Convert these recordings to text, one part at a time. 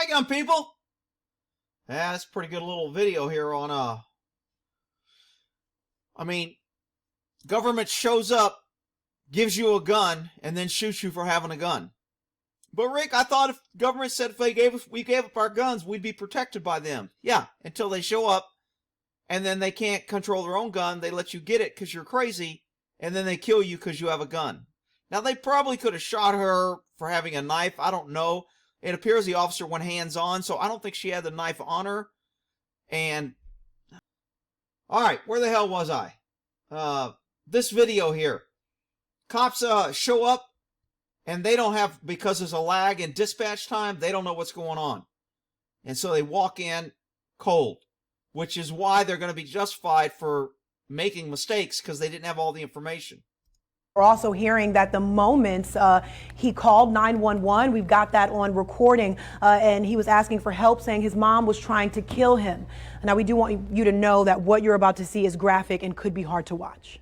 Hi, gun people. Yeah, that's a pretty good little video here on, government shows up, gives you a gun, and then shoots you for having a gun. But Rick, I thought if government said if we gave up our guns, we'd be protected by them. Yeah, until they show up, and then they can't control their own gun. They let you get it because you're crazy, and then they kill you because you have a gun. Now, they probably could have shot her for having a knife. I don't know. It appears the officer went hands-on, so I don't think she had the knife on her. And, all right, where the hell was I? This video here. Cops show up, and they don't have, because there's a lag in dispatch time, they don't know what's going on. And so they walk in cold, which is why they're going to be justified for making mistakes, because they didn't have all the information. We're also hearing that the moments he called 911, we've got that on recording, and he was asking for help, saying his mom was trying to kill him. Now, we do want you to know that what you're about to see is graphic and could be hard to watch.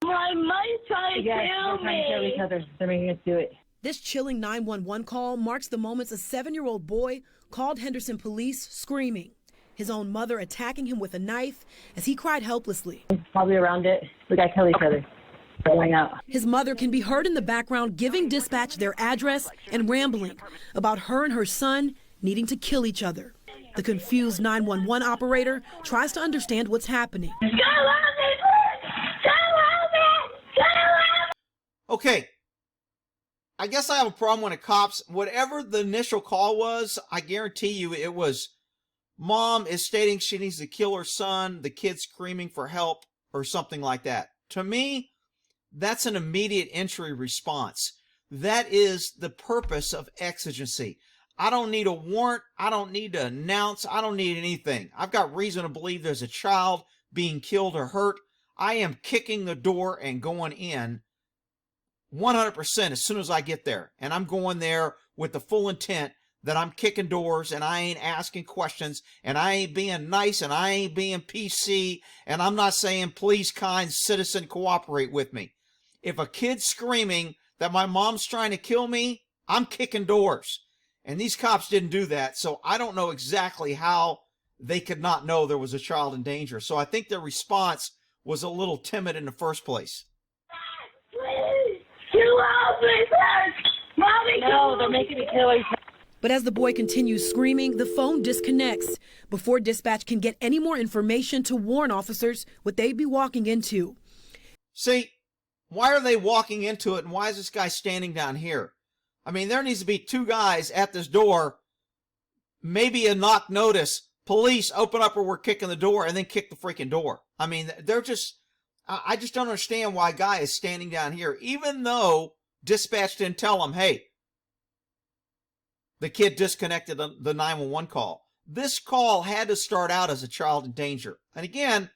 My mom's trying to kill me. Trying to kill each other. They're making us do it. This chilling 911 call marks the moments a 7-year-old boy called Henderson police screaming, his own mother attacking him with a knife as he cried helplessly. Probably around it. We gotta kill each other. Going out. His mother can be heard in the background giving dispatch their address and rambling about her and her son needing to kill each other. The confused 911 operator tries to understand what's happening. Okay. I guess I have a problem when the cops, whatever the initial call was, I guarantee you it was mom is stating she needs to kill her son, the kid screaming for help, or something like that. To me, that's an immediate entry response. That is the purpose of exigency. I don't need a warrant. I don't need to announce. I don't need anything. I've got reason to believe there's a child being killed or hurt. I am kicking the door and going in 100% as soon as I get there. And I'm going there with the full intent that I'm kicking doors and I ain't asking questions and I ain't being nice and I ain't being PC and I'm not saying, please, kind citizen, cooperate with me. If a kid's screaming that my mom's trying to kill me, I'm kicking doors. And these cops didn't do that, so I don't know exactly how they could not know there was a child in danger. So I think their response was a little timid in the first place. Please, you love me first. Mommy, No, they're making me kill each other. But as the boy continues screaming, the phone disconnects before dispatch can get any more information to warn officers what they'd be walking into. See, why are they walking into it and why is this guy standing down here? I mean, there needs to be two guys at this door, maybe a knock notice, police, open up or we're kicking the door, and then kick the freaking door. I mean, they're just, I just don't understand why a guy is standing down here, even though dispatch didn't tell him, hey, the kid disconnected the 911 call. This call had to start out as a child in danger. And again,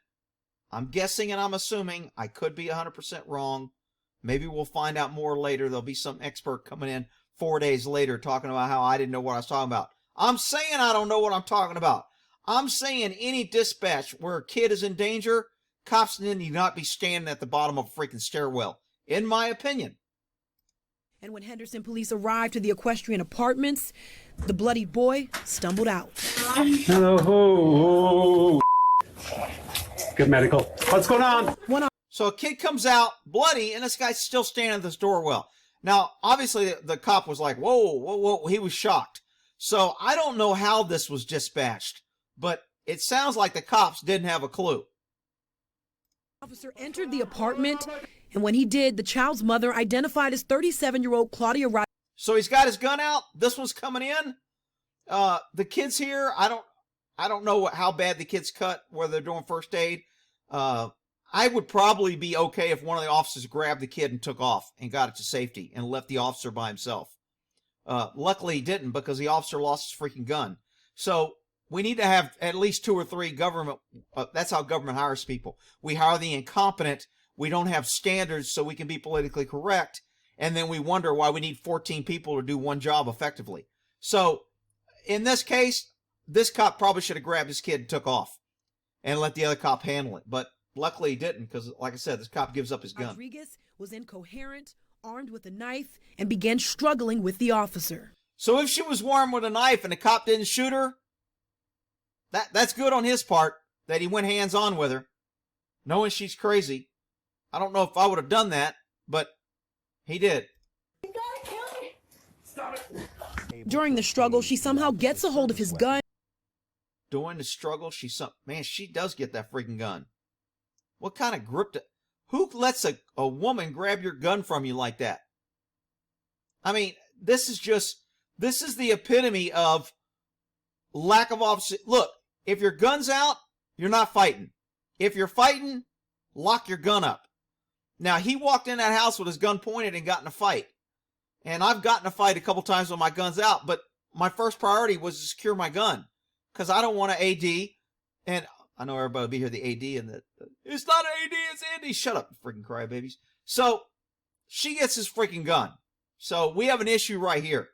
I'm guessing and I'm assuming, I could be 100% wrong. Maybe we'll find out more later. There'll be some expert coming in 4 days later talking about how I didn't know what I was talking about. I'm saying I don't know what I'm talking about. I'm saying any dispatch where a kid is in danger, cops need not be standing at the bottom of a freaking stairwell, in my opinion. And when Henderson police arrived to the equestrian apartments, the bloodied boy stumbled out. Hello. Good medical. What's going on? So a kid comes out bloody, and this guy's still standing at this doorwell. Now, obviously, the cop was like, whoa, whoa, whoa. He was shocked. So I don't know how this was dispatched, but it sounds like the cops didn't have a clue. Officer entered the apartment, and when he did, the child's mother identified as 37-year-old Claudia Wright. So he's got his gun out. This one's coming in. The kids here, I don't know how bad the kid's cut, whether they're doing first aid. I would probably be okay if one of the officers grabbed the kid and took off and got it to safety and left the officer by himself. Luckily he didn't, because the officer lost his freaking gun. So we need to have at least 2 or 3 government, that's how government hires people. We hire the incompetent. We don't have standards so we can be politically correct. And then we wonder why we need 14 people to do one job effectively. So in this case, this cop probably should have grabbed his kid and took off and let the other cop handle it. But luckily he didn't, because like I said, this cop gives up his gun. Rodriguez was incoherent, armed with a knife, and began struggling with the officer. So if she was warm with a knife and the cop didn't shoot her, that's good on his part that he went hands-on with her, knowing she's crazy. I don't know if I would have done that, but he did. During the struggle, she somehow gets a hold of his gun. During the struggle, man, she does get that freaking gun. What kind of grip? Who lets a woman grab your gun from you like that? I mean, this is the epitome of lack of officer. Look, if your gun's out, you're not fighting. If you're fighting, lock your gun up. Now, he walked in that house with his gun pointed and got in a fight. And I've gotten a fight a couple times with my guns out, but my first priority was to secure my gun because I don't want to AD. And I know everybody will be here, the AD, and it's not AD, it's Andy. Shut up, freaking crybabies. So she gets his freaking gun. So we have an issue right here.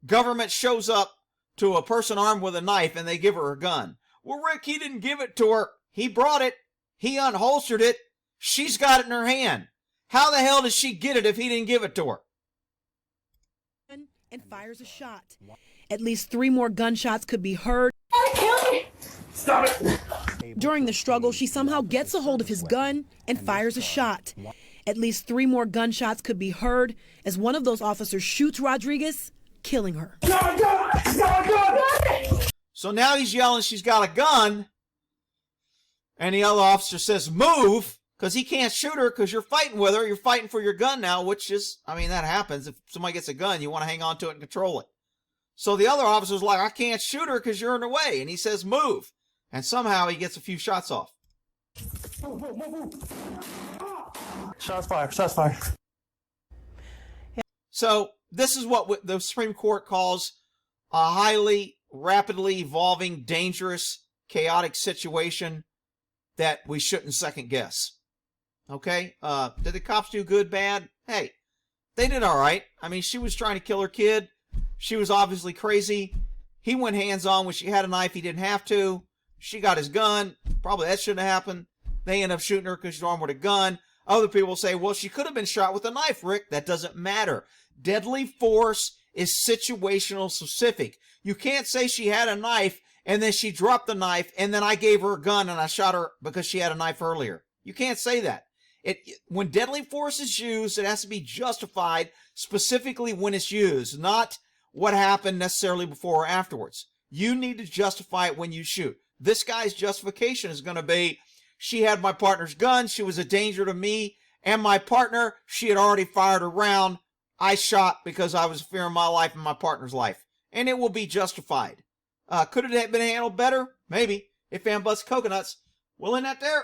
Government shows up to a person armed with a knife and they give her a gun. Well, Rick, he didn't give it to her. He brought it. He unholstered it. She's got it in her hand. How the hell did she get it if he didn't give it to her? And fires a shot. At least 3 more gunshots could be heard. Stop it! During the struggle, she somehow gets a hold of his gun and fires a shot. At least 3 more gunshots could be heard as one of those officers shoots Rodriguez, killing her. So now he's yelling she's got a gun, and the other officer says, move, because he can't shoot her because you're fighting with her. You're fighting for your gun now, which is, I mean, that happens. If somebody gets a gun, you want to hang on to it and control it. So the other officer's like, I can't shoot her because you're in the way. And he says, move. And somehow he gets a few shots off. Shots fired. Shots fired. So this is what the Supreme Court calls a highly, rapidly evolving, dangerous, chaotic situation that we shouldn't second guess. Okay? Did the cops do good, bad? Hey, they did all right. I mean, she was trying to kill her kid. She was obviously crazy. He went hands-on when she had a knife. He didn't have to. She got his gun. Probably that shouldn't have happened. They end up shooting her because she's armed with a gun. Other people say, well, she could have been shot with a knife, Rick. That doesn't matter. Deadly force is situational specific. You can't say she had a knife and then she dropped the knife and then I gave her a gun and I shot her because she had a knife earlier. You can't say that. When deadly force is used, it has to be justified specifically when it's used, not what happened necessarily before or afterwards. You need to justify it when you shoot. This guy's justification is going to be, she had my partner's gun, she was a danger to me and my partner, she had already fired a round. I shot because I was fearing my life and my partner's life. And it will be justified. Could it have been handled better? Maybe. If Fan Butts Coconuts. Well, in that there.